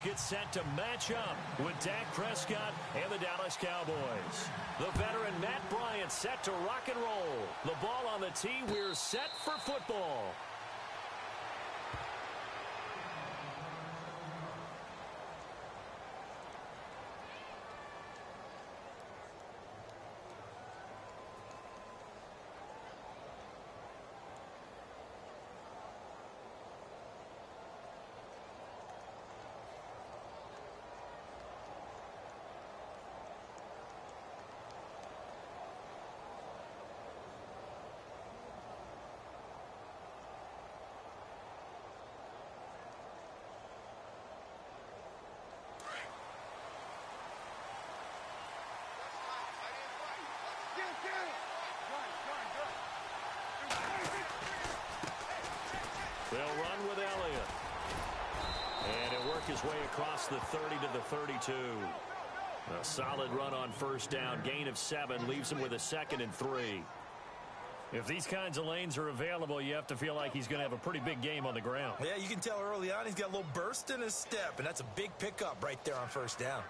Gets set to match up with Dak Prescott and the Dallas Cowboys. The veteran Matt Bryant set to rock and roll. The ball on the tee. We're set for football. They'll run with Elliott. And he'll work his way across the 30 to the 32. A solid run on first down. Gain of 7 leaves him with a 2nd and 3. If these kinds of lanes are available, you have to feel like he's going to have a pretty big game on the ground. Yeah, you can tell early on he's got a little burst in his step, and that's a big pickup right there on first down.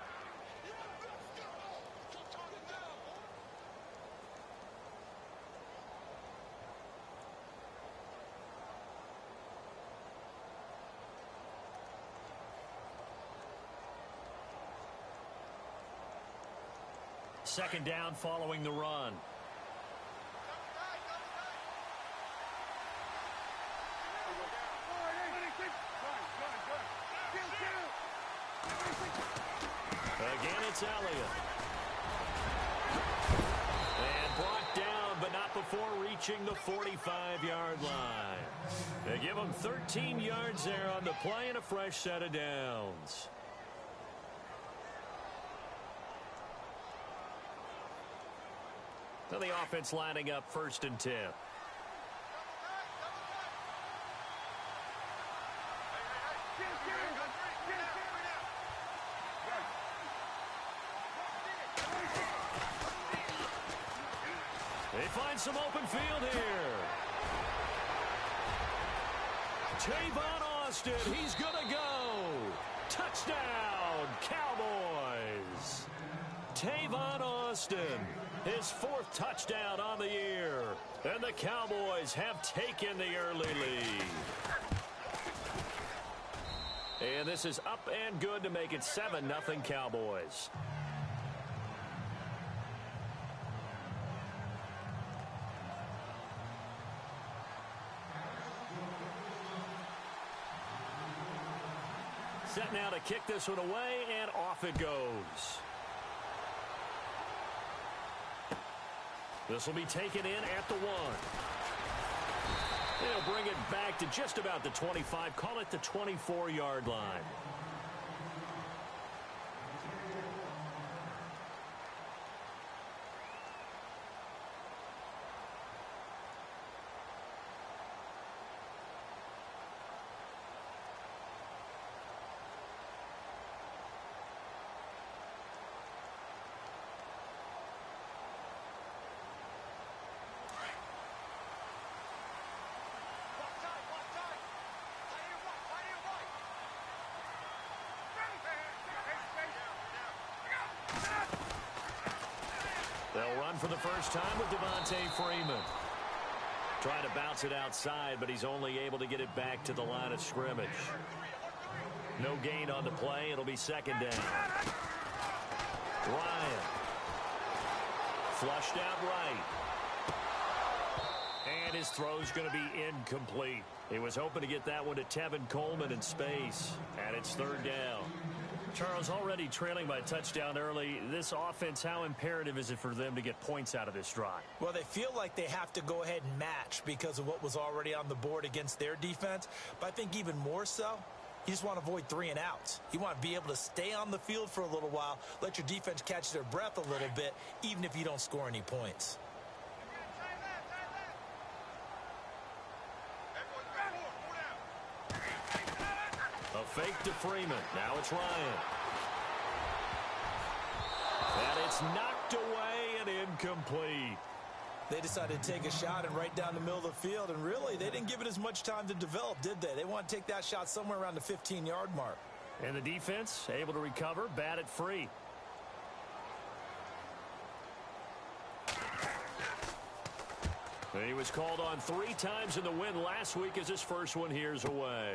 Second down following the run. Again, it's Elliott. And brought down, but not before reaching the 45-yard line. They give him 13 yards there on the play and a fresh set of downs. Now the offense lining up 1st and 10. They find some open field here. Tavon Austin, he's gonna go. Touchdown, Cowboys. Tavon Austin, his 4th touchdown on the year. And the Cowboys have taken the early lead. And this is up and good to make it 7-0 Cowboys. Set now to kick this one away, and off it goes. This will be taken in at the 1. They'll bring it back to just about the 25. Call it the 24-yard line. They'll run for the first time with Devontae Freeman. Trying to bounce it outside, but he's only able to get it back to the line of scrimmage. No gain on the play. It'll be 2nd down. Ryan. Flushed out right. And his throw's going to be incomplete. He was hoping to get that one to Tevin Coleman in space. And it's 3rd down. Charles, already trailing by a touchdown early. This offense, how imperative is it for them to get points out of this drive? Well, they feel like they have to go ahead and match because of what was already on the board against their defense. But I think even more so, you just want to avoid 3 and outs. You want to be able to stay on the field for a little while, let your defense catch their breath a little bit, even if you don't score any points. A fake to Freeman. Now it's Ryan. And it's knocked away and incomplete. They decided to take a shot and right down the middle of the field, and really, they didn't give it as much time to develop, did they? They want to take that shot somewhere around the 15-yard mark. And the defense able to recover, bat it free. He was called on 3 times in the win last week as his first one here's away.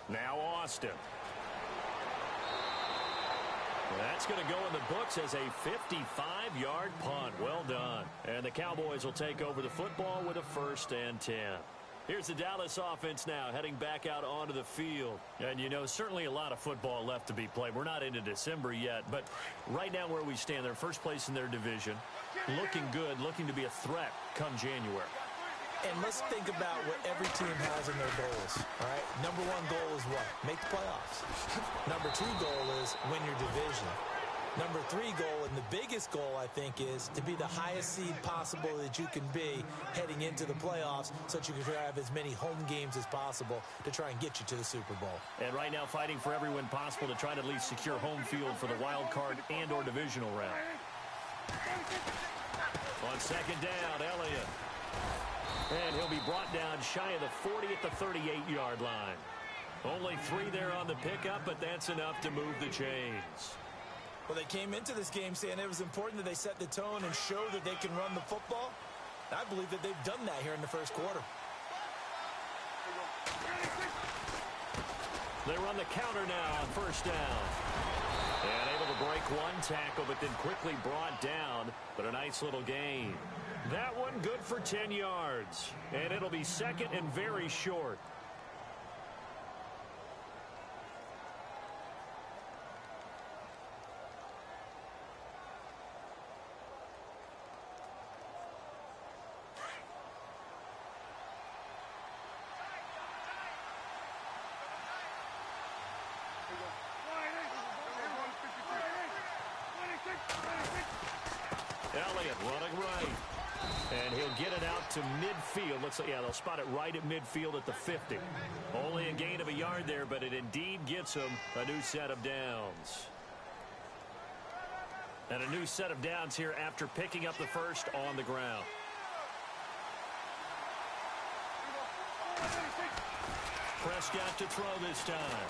Now Austin. That's going to go in the books as a 55-yard punt. Well done. And the Cowboys will take over the football with a 1st and 10. Here's the Dallas offense now heading back out onto the field. And, you know, certainly a lot of football left to be played. We're not into December yet, but right now where we stand, they're first place in their division. Looking good, looking to be a threat come January. And let's think about what every team has in their goals, all right? Number 1 goal is what? Make the playoffs. Number 2 goal is win your division. Number 3 goal, and the biggest goal, I think, is to be the highest seed possible that you can be heading into the playoffs so that you can have as many home games as possible to try and get you to the Super Bowl. And right now fighting for every win possible to try to at least secure home field for the wild card and or divisional round. On 2nd down, Elliott. And he'll be brought down shy of the 40 at the 38-yard line. Only 3 there on the pickup, but that's enough to move the chains. Well, they came into this game saying it was important that they set the tone and show that they can run the football. I believe that they've done that here in the first quarter. They run the counter now on 1st down. And able to break 1 tackle, but then quickly brought down. But a nice little gain. That one good for 10 yards. And it'll be 2nd and very short. Elliott running right. And he'll get it out to midfield. Looks like, yeah, they'll spot it right at midfield at the 50. Only a gain of a yard there, but it indeed gets him a new set of downs. And a new set of downs here after picking up the first on the ground. Prescott to throw this time.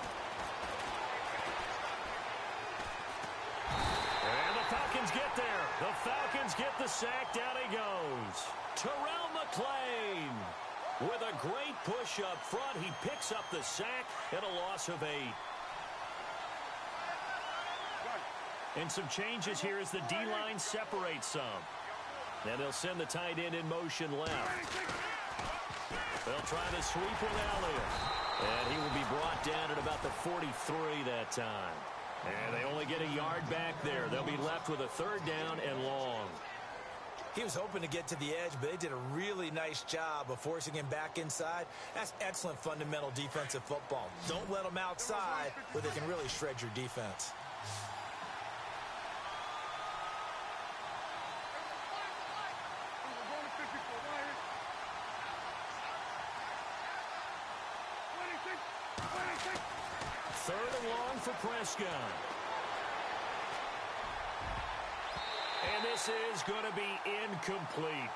And the Falcons get there. The Falcons get the sack. Down he goes. Terrell McClain with a great push up front. He picks up the sack and a loss of 8. And some changes here as the D-line separates some. And they'll send the tight end in motion left. They'll try to sweep with Elliott. And he will be brought down at about the 43 that time. And they only get a yard back there. They'll be left with a 3rd down and long. He was hoping to get to the edge, but they did a really nice job of forcing him back inside. That's excellent fundamental defensive football. Don't let them outside where they can really shred your defense. Third and long for Prescott. And this is going to be incomplete.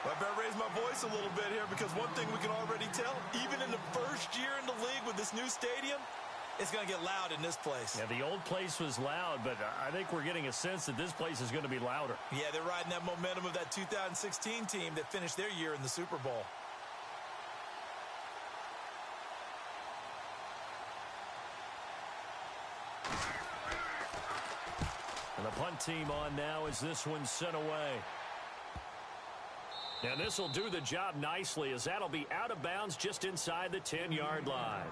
I better raise my voice a little bit here because one thing we can already tell, even in the first year in the league with this new stadium, it's going to get loud in this place. Yeah, the old place was loud, but I think we're getting a sense that this place is going to be louder. Yeah, they're riding that momentum of that 2016 team that finished their year in the Super Bowl. And the punt team on now as this one's sent away. And this will do the job nicely as that'll be out of bounds just inside the 10-yard line.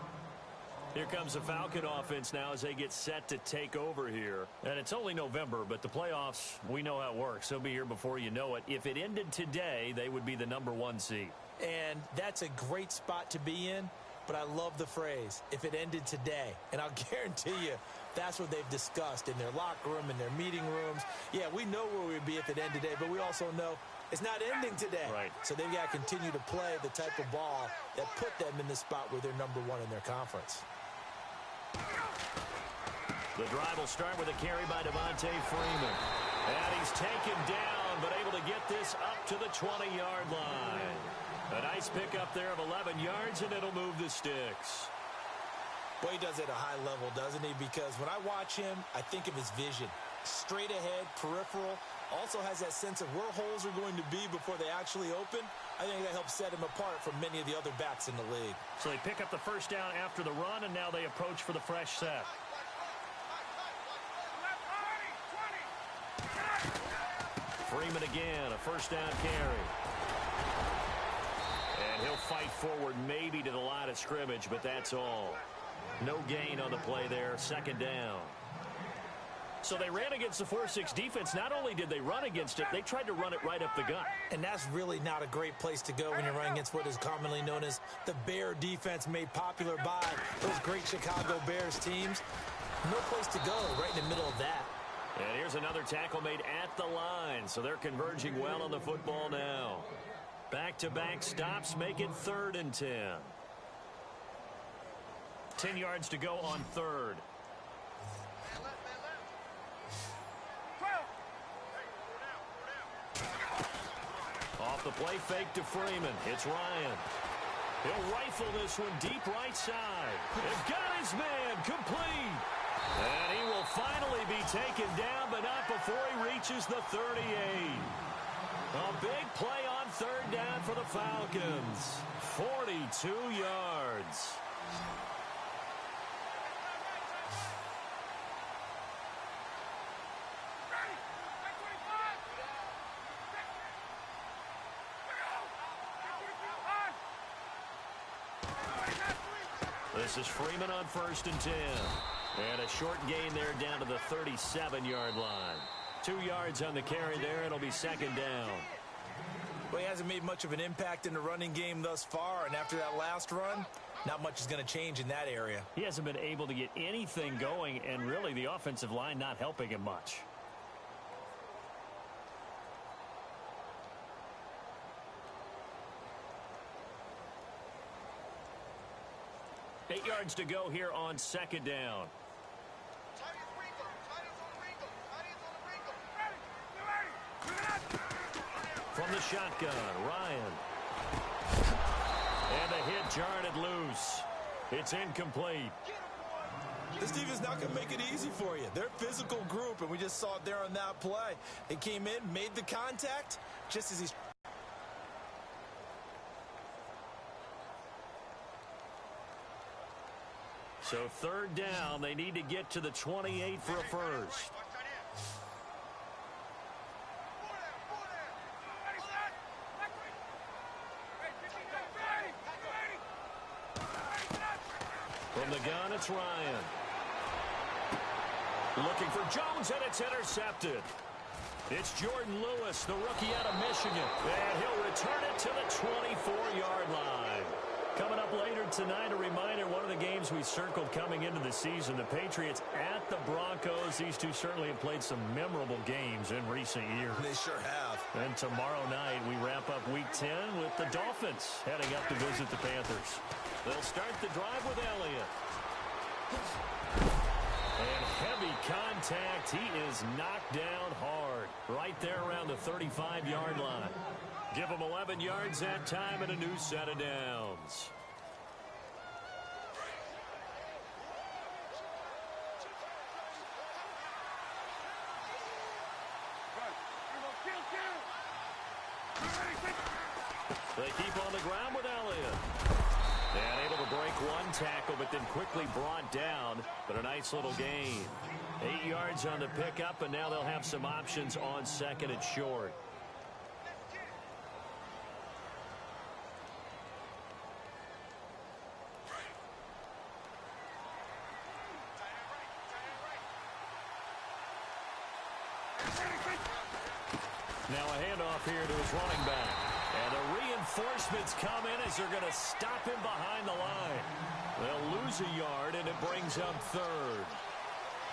Here comes the Falcon offense now as they get set to take over here. And it's only November, but the playoffs, we know how it works. They'll be here before you know it. If it ended today, they would be the number 1 seed. And that's a great spot to be in, but I love the phrase, if it ended today. And I'll guarantee you, that's what they've discussed in their locker room, in their meeting rooms. Yeah, we know where we'd be if it ended today, but we also know it's not ending today. Right. So they've got to continue to play the type of ball that put them in the spot where they're number 1 in their conference. The drive will start with a carry by Devontae Freeman. And he's taken down, but able to get this up to the 20-yard line. A nice pickup there of 11 yards, and it'll move the sticks. Boy, he does it at a high level, doesn't he? Because when I watch him, I think of his vision. Straight ahead, peripheral, also has that sense of where holes are going to be before they actually open. I think that helps set him apart from many of the other backs in the league. So they pick up the first down after the run, and now they approach for the fresh set. Freeman again, a first down carry. And he'll fight forward maybe to the line of scrimmage, but that's all. No gain on the play there, second down. So they ran against the 4-6 defense. Not only did they run against it, they tried to run it right up the gut. And that's really not a great place to go when you're running against what is commonly known as the Bear defense, made popular by those great Chicago Bears teams. No place to go right in the middle of that. And here's another tackle made at the line, so they're converging well on the football now. Back-to-back stops make it 3rd and 10. 10 yards to go on 3rd. Off the play fake to Freeman. It's Ryan. He'll rifle this one deep right side. They've got his man complete. And he will finally be taken down, but not before he reaches the 38. A big play on 3rd down for the Falcons. 42 yards. This is Freeman on 1st and 10. And a short gain there down to the 37-yard line. 2 yards on the carry there. It'll be 2nd down. Well, he hasn't made much of an impact in the running game thus far, and after that last run, not much is going to change in that area. He hasn't been able to get anything going, and really the offensive line not helping him much. Eight yards to go here on 2nd down. From the shotgun, Ryan. And the hit jarred it loose. It's incomplete. This defense not going to make it easy for you. They're a physical group, and we just saw it there on that play. They came in, made the contact, just as he's... So 3rd down, they need to get to the 28 for a first. From the gun, it's Ryan. Looking for Jones, and it's intercepted. It's Jordan Lewis, the rookie out of Michigan. And he'll return it to the 24-yard line. Coming up later tonight, a reminder, one of the games we circled coming into the season, the Patriots at the Broncos. These two certainly have played some memorable games in recent years. They sure have. And tomorrow night, we wrap up Week 10 with the Dolphins heading up to visit the Panthers. They'll start the drive with Elliott. And heavy contact. He is knocked down hard right there around the 35-yard line. Give him 11 yards that time and a new set of downs. They keep on the ground with Elliott. And able to break one tackle, but then quickly brought down. But a nice little gain. 8 yards on the pickup, and now they'll have some options on 2nd and short. Now a handoff here to his running back. And the reinforcements come in as they're going to stop him behind the line. They'll lose a yard, and it brings up 3rd.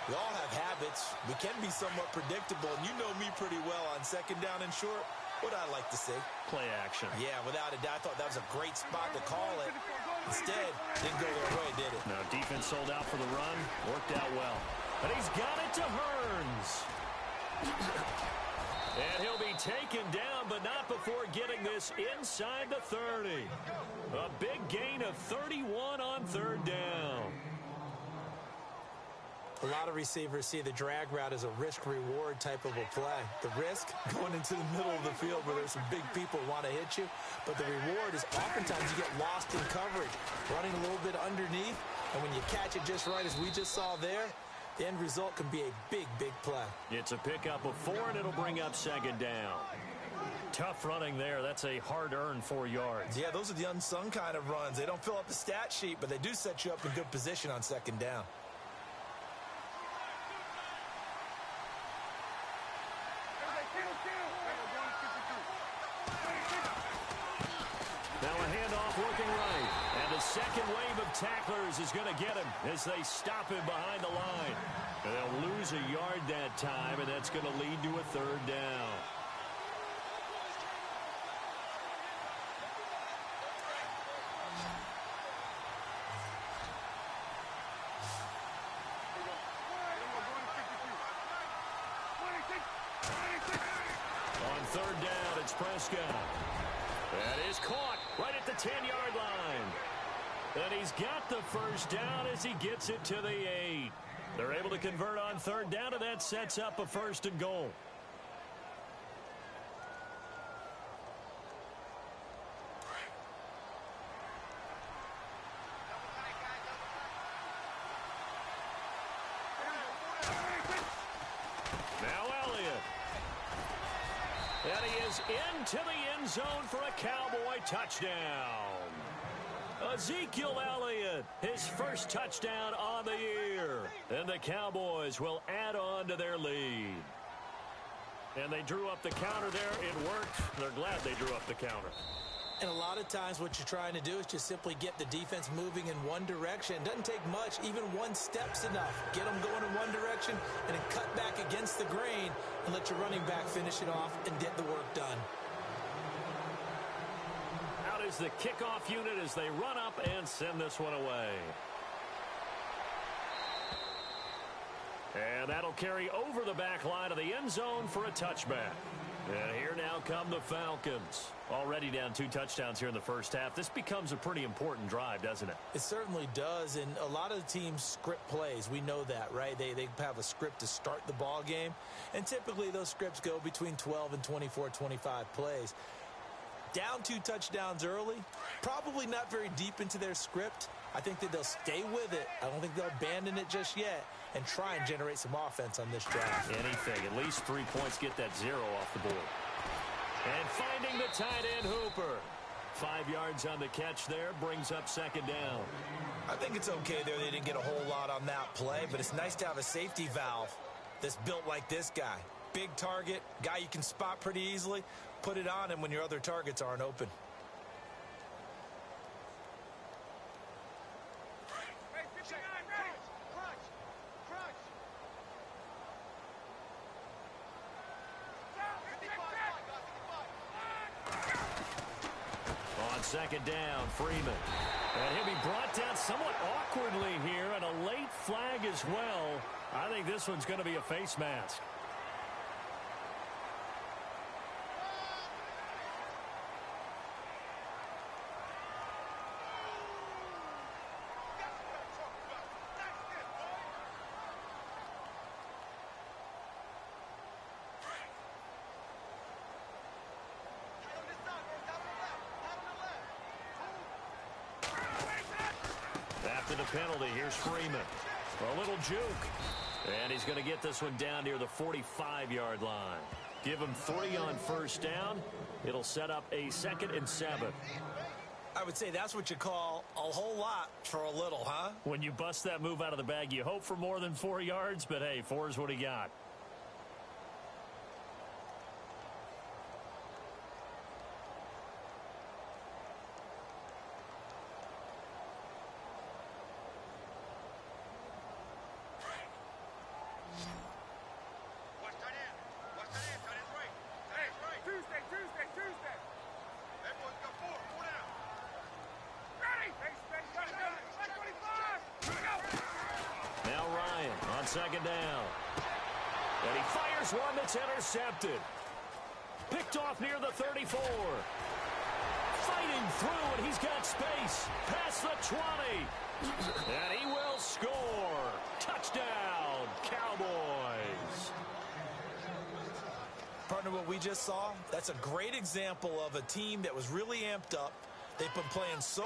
We all have habits. We can be somewhat predictable, and you know me pretty well on 2nd down and short. What I like to see. Play action. Yeah, without a doubt. I thought that was a great spot to call it. Instead, didn't go their way, did it? No, defense sold out for the run. Worked out well. And he's got it to Hearns. And he'll be taken down, but not before getting this inside the 30. A big gain of 31 on 3rd down. A lot of receivers see the drag route as a risk-reward type of a play. The risk, going into the middle of the field where there's some big people who want to hit you. But the reward is oftentimes you get lost in coverage, running a little bit underneath. And when you catch it just right, as we just saw there, the end result can be a big, big play. It's a pickup of 4, and it'll bring up second down. Tough running there. That's a hard-earned 4 yards. Yeah, those are the unsung kind of runs. They don't fill up the stat sheet, but they do set you up in good position on second down. Now a handoff working right. And the second wave of tacklers is going to get him as they stop him behind the line. And they'll lose a yard that time, and that's going to lead to a third down. On third down, it's Prescott. That is caught right at the 10-yard line. And he's got the first down as he gets it to the 8. They're able to convert on third down, and that sets up a first and goal. Now Elliott. And he is into the end zone for a Cowboy touchdown. Ezekiel Elliott, his first touchdown on the year. And the Cowboys will add on to their lead. And they drew up the counter there. It worked. They're glad they drew up the counter. And a lot of times what you're trying to do is just simply get the defense moving in one direction. It doesn't take much. Even one step's enough. Get them going in one direction and then cut back against the grain and let your running back finish it off and get the work done. Out is the kickoff unit as they run up and send this one away. And that'll carry over the back line of the end zone for a touchback. And here now come the Falcons. Already down 2 touchdowns here in the first half. This becomes a pretty important drive, doesn't it? It certainly does, and a lot of the teams script plays. We know that, right? They have a script to start the ball game, and typically those scripts go between 12 and 24, 25 plays. Down 2 touchdowns early, probably not very deep into their script. I think that they'll stay with it. I don't think they'll abandon it just yet and try and generate some offense on this drive. Anything. At least 3 points, get that 0 off the board. And finding the tight end Hooper. 5 yards on the catch there, brings up second down. I think it's okay there. They didn't get a whole lot on that play, but it's nice to have a safety valve that's built like this guy. Big target, guy you can spot pretty easily. Put it on him when your other targets aren't open. Second down, Freeman. And he'll be brought down somewhat awkwardly here, and a late flag as well. I think this one's going to be a face mask. After the penalty, here's Freeman. A little juke. And he's going to get this one down near the 45-yard line. Give him 3 on first down. It'll set up a 2nd and 7. I would say that's what you call a whole lot for a little, huh? When you bust that move out of the bag, you hope for more than 4 yards, but hey, 4 is what he got. Second down. And he fires one that's intercepted. Picked off near the 34. Fighting through, and he's got space. Past the 20. And he will score. Touchdown, Cowboys. Partner, what we just saw, that's a great example of a team that was really amped up. They've been playing so